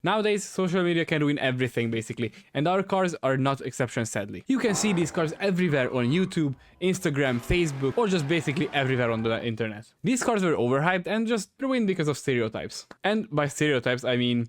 Nowadays, social media can ruin everything basically, and our cars are not exception sadly. You can see these cars everywhere on YouTube, Instagram, Facebook, or just basically everywhere on the internet. These cars were overhyped and just ruined because of stereotypes. And by stereotypes, I mean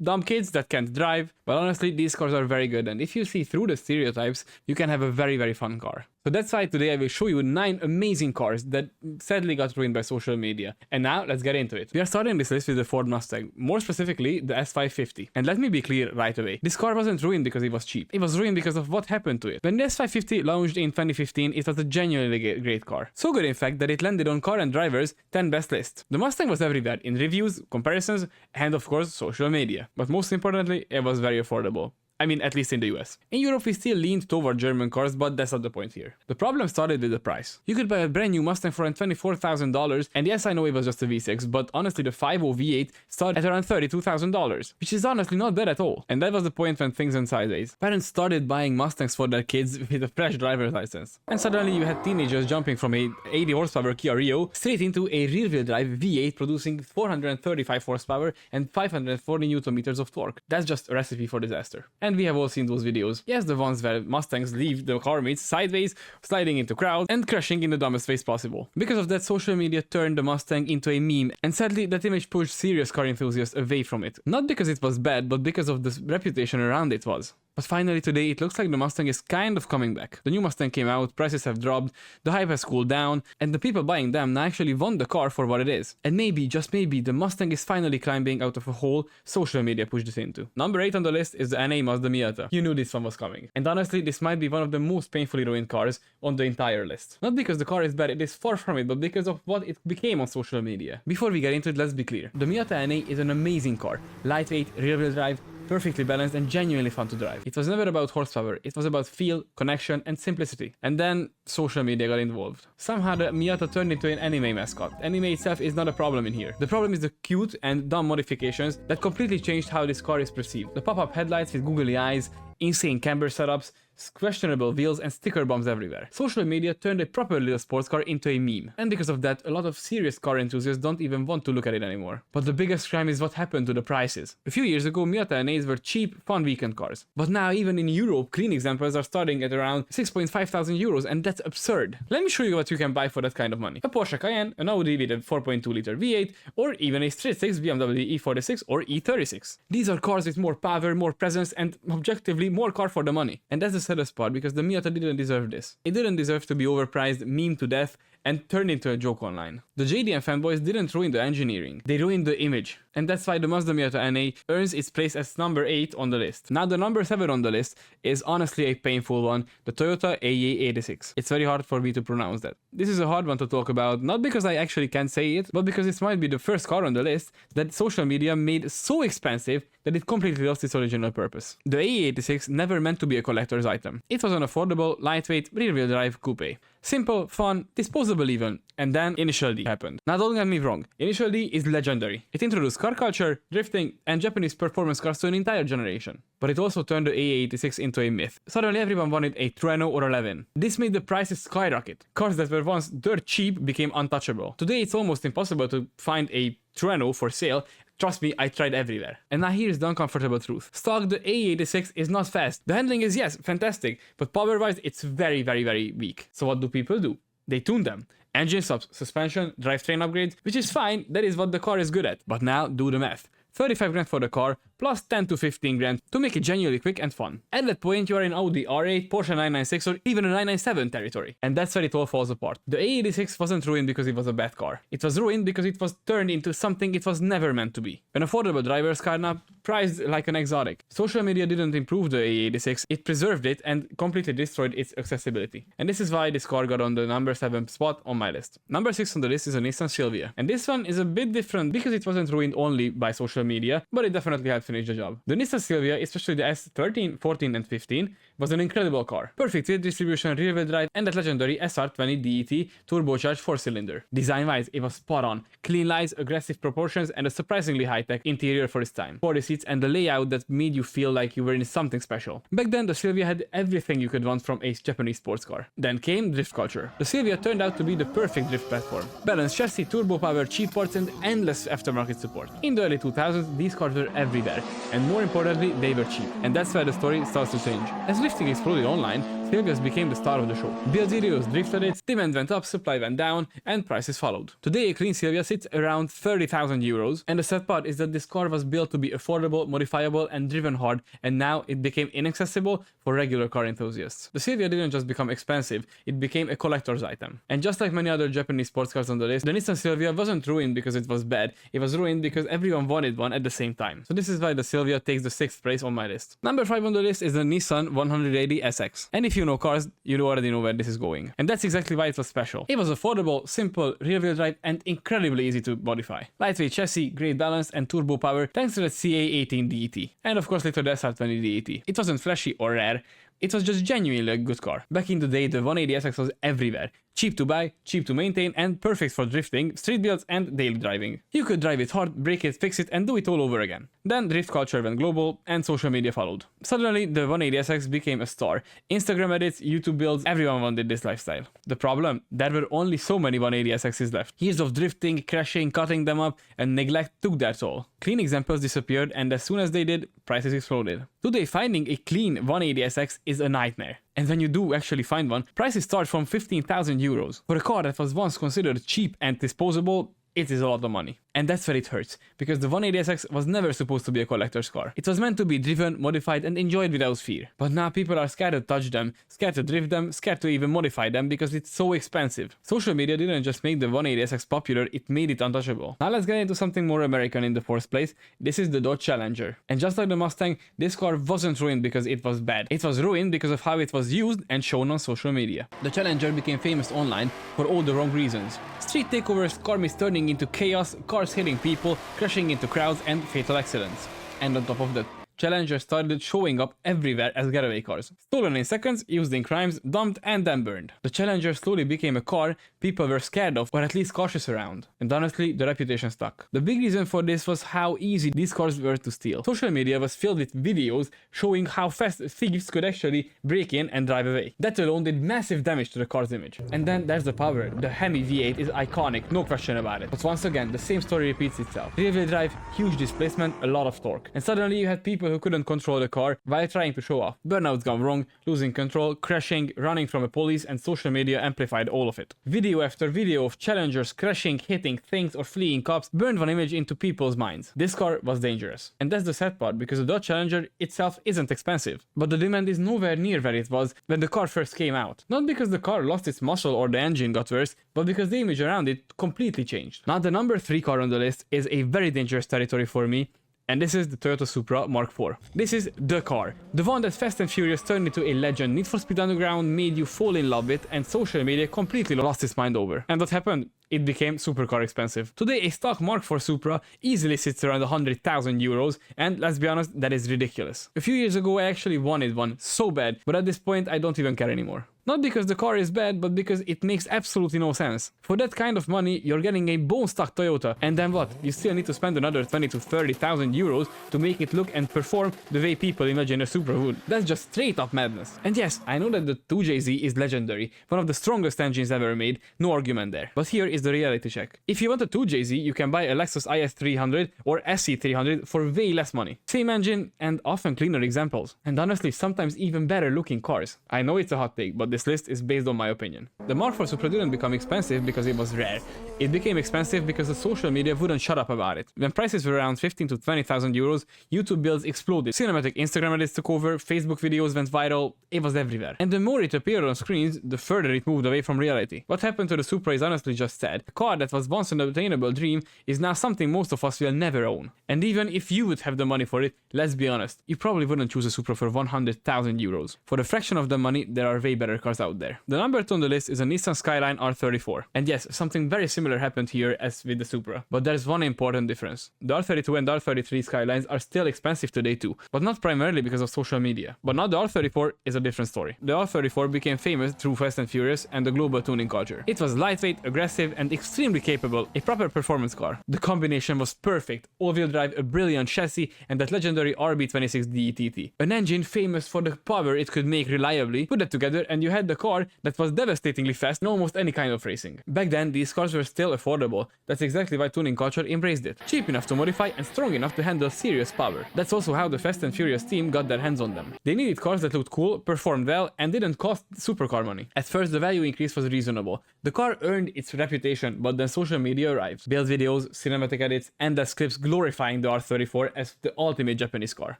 dumb kids that can't drive, but honestly, these cars are very good, and if you see through the stereotypes, you can have a very fun car. So that's why today I will show you 9 amazing cars that sadly got ruined by social media. And now let's get into it. We are starting this list with the Ford Mustang, more specifically the S550. And let me be clear right away, this car wasn't ruined because it was cheap. It was ruined because of what happened to it. When the S550 launched in 2015, it was a genuinely great car. So good in fact that it landed on Car and Driver's 10 best list. The Mustang was everywhere, in reviews, comparisons, and of course social media. But most importantly, it was very affordable. I mean, at least in the US. In Europe, we still leaned toward German cars, but that's not the point here. The problem started with the price. You could buy a brand new Mustang for around $24,000, and yes, I know it was just a V6, but honestly, the 5.0 V8 started at around $32,000, which is honestly not bad at all. And that was the point when things went sideways. Parents started buying Mustangs for their kids with a fresh driver's license. And suddenly you had teenagers jumping from a 80 horsepower Kia Rio straight into a rear-wheel drive V8 producing 435 horsepower and 540 Newton meters of torque. That's just a recipe for disaster. And we have all seen those videos. Yes, the ones where Mustangs leave the car meets sideways, sliding into crowds, and crashing in the dumbest ways possible. Because of that, social media turned the Mustang into a meme, and sadly, that image pushed serious car enthusiasts away from it. Not because it was bad, but because of the reputation around it was. But finally today, it looks like the Mustang is kind of coming back. The new Mustang came out, prices have dropped, the hype has cooled down, and the people buying them now actually want the car for what it is. And maybe, just maybe, the Mustang is finally climbing out of a hole social media pushed it into. Number 8 on the list is the NA Mazda Miata. You knew this one was coming. And honestly, this might be one of the most painfully ruined cars on the entire list. Not because the car is bad, it is far from it, but because of what it became on social media. Before we get into it, let's be clear. The Miata NA is an amazing car. Lightweight, rear-wheel drive, perfectly balanced and genuinely fun to drive. It was never about horsepower, it was about feel, connection and simplicity. And then social media got involved. Somehow the Miata turned into an anime mascot. Anime itself is not a problem in here. The problem is the cute and dumb modifications that completely changed how this car is perceived. The pop-up headlights with googly eyes, insane camber setups, questionable wheels and sticker bombs everywhere. Social media turned a proper little sports car into a meme. And because of that, a lot of serious car enthusiasts don't even want to look at it anymore. But the biggest crime is what happened to the prices. A few years ago, Miata NAs were cheap, fun weekend cars. But now, even in Europe, clean examples are starting at around 6.5 thousand euros, and that's absurd. Let me show you what you can buy for that kind of money. A Porsche Cayenne, an Audi with a 4.2 liter V8, or even a straight-six BMW E46 or E36. These are cars with more power, more presence, and objectively more car for the money. And that's the saddest part, because the Miata didn't deserve this. It didn't deserve to be overpriced, meme to death, and turned into a joke online. The JDM fanboys didn't ruin the engineering, they ruined the image. And that's why the Mazda Miata NA earns its place as number 8 on the list. Now the number 7 on the list is honestly a painful one, the Toyota AA86. It's very hard for me to pronounce that. This is a hard one to talk about, not because I actually can't say it, but because this might be the first car on the list that social media made so expensive that it completely lost its original purpose. The AA86 never meant to be a collector's item. It was an affordable, lightweight, rear-wheel drive coupe. Simple, fun, disposable even. And then Initial D happened. Now don't get me wrong, Initial D is legendary. It introduced car culture, drifting, and Japanese performance cars to an entire generation. But it also turned the AA86 into a myth. Suddenly everyone wanted a Trueno or a Levin. This made the prices skyrocket. Cars that were once dirt cheap became untouchable. Today it's almost impossible to find a Trueno for sale. Trust me, I tried everywhere. And now here's the uncomfortable truth. Stock, the AA86 is not fast. The handling is, yes, fantastic, but power-wise, it's very weak. So what do people do? They tune them. Engine subs, suspension, drivetrain upgrades, which is fine, that is what the car is good at. But now, do the math. 35 grand for the car, plus 10 to 15 grand to make it genuinely quick and fun. At that point, you are in Audi R8, Porsche 996 or even a 997 territory. And that's where it all falls apart. The A86 wasn't ruined because it was a bad car. It was ruined because it was turned into something it was never meant to be. An affordable driver's car now priced like an exotic. Social media didn't improve the A86, it preserved it and completely destroyed its accessibility. And this is why this car got on the number 7 spot on my list. Number 6 on the list is a Nissan Silvia. And this one is a bit different because it wasn't ruined only by social media, but it definitely helped finish the job. The Nissan Silvia, especially the S13, 14 and 15, was an incredible car. Perfect weight distribution, rear-wheel drive, and that legendary SR20 DET turbocharged 4-cylinder. Design-wise, it was spot on. Clean lines, aggressive proportions, and a surprisingly high-tech interior for its time. 40 seats and the layout that made you feel like you were in something special. Back then, the Silvia had everything you could want from a Japanese sports car. Then came drift culture. The Silvia turned out to be the perfect drift platform. Balanced chassis, turbo power, cheap parts, and endless aftermarket support. In the early 2000s, these cars were everywhere, and more importantly, they were cheap. And that's where the story starts to change. As drifting exploded online, Silvias became the star of the show. Build videos, drift edits, demand went up, supply went down, and prices followed. Today, a clean Silvia sits around 30,000 euros, and the sad part is that this car was built to be affordable, modifiable, and driven hard, and now it became inaccessible for regular car enthusiasts. The Silvia didn't just become expensive, it became a collector's item. And just like many other Japanese sports cars on the list, the Nissan Silvia wasn't ruined because it was bad, it was ruined because everyone wanted one at the same time. So this is why the Silvia takes the 6th place on my list. Number 5 on the list is the Nissan 180 SX. And if you know cars, you already know where this is going. And that's exactly why it was special. It was affordable, simple, rear-wheel drive, and incredibly easy to modify. Lightweight chassis, great balance, and turbo power thanks to the CA18 DET. And of course later the SR20 DET. It wasn't flashy or rare, it was just genuinely a good car. Back in the day, the 180 SX was everywhere. Cheap to buy, cheap to maintain, and perfect for drifting, street builds, and daily driving. You could drive it hard, break it, fix it, and do it all over again. Then drift culture went global, and social media followed. Suddenly, the 180 SX became a star. Instagram edits, YouTube builds, everyone wanted this lifestyle. The problem? There were only so many 180 SXs left. Years of drifting, crashing, cutting them up, and neglect took their toll. Clean examples disappeared, and as soon as they did, prices exploded. Today, finding a clean 180 SX is a nightmare. And when you do actually find one, prices start from 15,000 euros. For a car that was once considered cheap and disposable, it is a lot of money. And that's where it hurts, because the 180 SX was never supposed to be a collector's car. It was meant to be driven, modified, and enjoyed without fear. But now people are scared to touch them, scared to drift them, scared to even modify them because it's so expensive. Social media didn't just make the 180 SX popular, it made it untouchable. Now let's get into something more American in the 4th place. This is the Dodge Challenger. And just like the Mustang, this car wasn't ruined because it was bad. It was ruined because of how it was used and shown on social media. The Challenger became famous online for all the wrong reasons. Street takeovers, car meets turning into chaos, cars hitting people, crashing into crowds, and fatal accidents. And on top of that, Challenger started showing up everywhere as getaway cars. Stolen in seconds, used in crimes, dumped, and then burned. The Challenger slowly became a car people were scared of, or at least cautious around. And honestly, the reputation stuck. The big reason for this was how easy these cars were to steal. Social media was filled with videos showing how fast thieves could actually break in and drive away. That alone did massive damage to the car's image. And then there's the power. The Hemi V8 is iconic, no question about it. But once again, the same story repeats itself. Rear-wheel drive, huge displacement, a lot of torque. And suddenly you had people who couldn't control the car while trying to show off. Burnouts gone wrong, losing control, crashing, running from a police, and social media amplified all of it. Video after video of Challengers crashing, hitting things, or fleeing cops burned one image into people's minds. This car was dangerous. And that's the sad part, because the Dodge Challenger itself isn't expensive. But the demand is nowhere near where it was when the car first came out. Not because the car lost its muscle or the engine got worse, but because the image around it completely changed. Now the number 3 car on the list is a very dangerous territory for me, and this is the Toyota Supra Mark4. This is the car. The one that Fast and Furious turned into a legend, Need for Speed Underground made you fall in love with, and social media completely lost its mind over. And what happened? It became supercar expensive. Today, a stock Mark4 Supra easily sits around 100,000 euros, and let's be honest, that is ridiculous. A few years ago, I actually wanted one so bad, but at this point, I don't even care anymore. Not because the car is bad, but because it makes absolutely no sense. For that kind of money, you're getting a bone-stock Toyota, and then what? You still need to spend another 20 to 30,000 euros to make it look and perform the way people imagine a Supra would. That's just straight up madness. And yes, I know that the 2JZ is legendary, one of the strongest engines ever made, no argument there. But here is the reality check. If you want a 2JZ, you can buy a Lexus IS300 or SC300 for way less money. Same engine and often cleaner examples. And honestly, sometimes even better looking cars. I know it's a hot take, but this list is based on my opinion. The Mark4 Supra didn't become expensive because it was rare. It became expensive because the social media wouldn't shut up about it. When prices were around 15 to 20,000 euros, YouTube builds exploded. Cinematic Instagram edits took over, Facebook videos went viral, it was everywhere. And the more it appeared on screens, the further it moved away from reality. What happened to the Supra is honestly just sad. A car that was once an obtainable dream is now something most of us will never own. And even if you would have the money for it, let's be honest, you probably wouldn't choose a Supra for 100,000 euros. For a fraction of the money, there are way better cars out there. The number 2 on the list is a Nissan Skyline R34. And yes, something very similar happened here as with the Supra. But there's one important difference. The R32 and the R33 Skylines are still expensive today too, but not primarily because of social media. But now the R34 is a different story. The R34 became famous through Fast and Furious and the global tuning culture. It was lightweight, aggressive, and extremely capable, a proper performance car. The combination was perfect: all-wheel drive, a brilliant chassis, and that legendary RB26 DETT. An engine famous for the power it could make reliably. Put that together and you had the car that was devastatingly fast in almost any kind of racing. Back then, these cars were still affordable. That's exactly why tuning culture embraced it. Cheap enough to modify and strong enough to handle serious power. That's also how the Fast and Furious team got their hands on them. They needed cars that looked cool, performed well, and didn't cost supercar money. At first, the value increase was reasonable. The car earned its reputation, but then social media arrived. Build videos, cinematic edits, and the scripts glorifying the R34 as the ultimate Japanese car.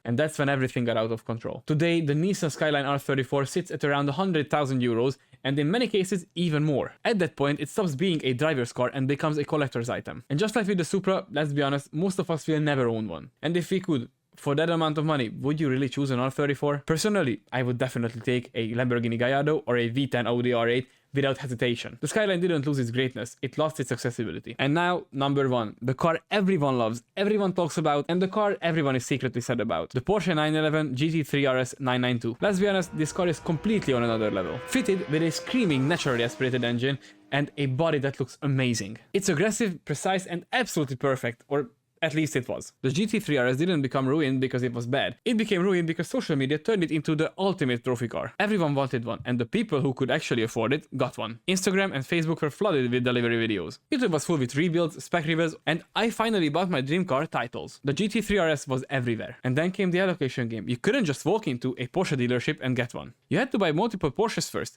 And that's when everything got out of control. Today, the Nissan Skyline R34 sits at around 100,000 euros, and in many cases, even more. At that point, it stops being a driver's car and becomes a collector's item. And just like with the Supra, let's be honest, most of us will never own one. And if we could, for that amount of money, would you really choose an R34? Personally, I would definitely take a Lamborghini Gallardo or a V10 Audi R8 without hesitation. The Skyline didn't lose its greatness, it lost its accessibility. And now, number 1, the car everyone loves, everyone talks about, and the car everyone is secretly sad about. The Porsche 911 GT3 RS 992. Let's be honest, this car is completely on another level. Fitted with a screaming, naturally aspirated engine and a body that looks amazing. It's aggressive, precise, and absolutely perfect, or at least it was. The GT3 RS didn't become ruined because it was bad. It became ruined because social media turned it into the ultimate trophy car. Everyone wanted one, and the people who could actually afford it got one. Instagram and Facebook were flooded with delivery videos. YouTube was full with rebuilds, spec reveals, and I finally bought my dream car titles. The GT3 RS was everywhere. And then came the allocation game. You couldn't just walk into a Porsche dealership and get one. You had to buy multiple Porsches first,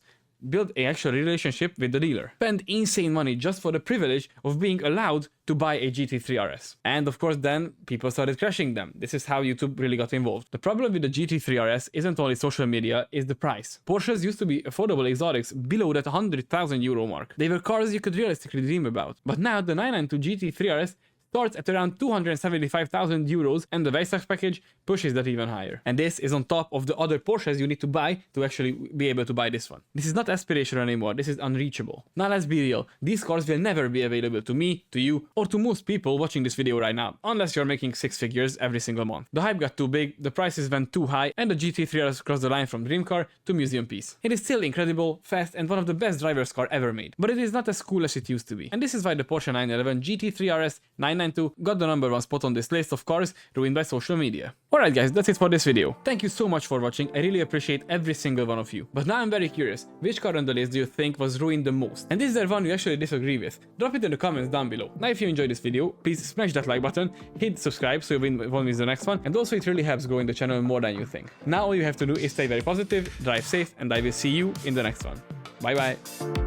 build an actual relationship with the dealer, spend insane money just for the privilege of being allowed to buy a GT3 RS. And of course then people started crashing them. This is how YouTube really got involved. The problem with the GT3 RS isn't only social media, it's the price. Porsches used to be affordable exotics below that 100,000 euro mark. They were cars you could realistically dream about. But now the 992 GT3 RS starts at around 275,000 euros, and the Weissach package pushes that even higher. And this is on top of the other Porsches you need to buy to actually be able to buy this one. This is not aspirational anymore, this is unreachable. Now let's be real, these cars will never be available to me, to you, or to most people watching this video right now, unless you're making 6 figures every single month. The hype got too big, the prices went too high, and the GT3 RS crossed the line from dream car to museum piece. It is still incredible, fast, and one of the best driver's car ever made, but it is not as cool as it used to be. And this is why the Porsche 911 GT3 RS 992 got the number 1 spot on this list of cars ruined by social media. Alright guys, that's it for this video. Thank you so much for watching, I really appreciate every single one of you. But now I'm very curious, which car on the list do you think was ruined the most? And is there one you actually disagree with? Drop it in the comments down below. Now if you enjoyed this video, please smash that like button, hit subscribe so you won't miss the next one, and also it really helps growing the channel more than you think. Now all you have to do is stay very positive, drive safe, and I will see you in the next one. Bye bye!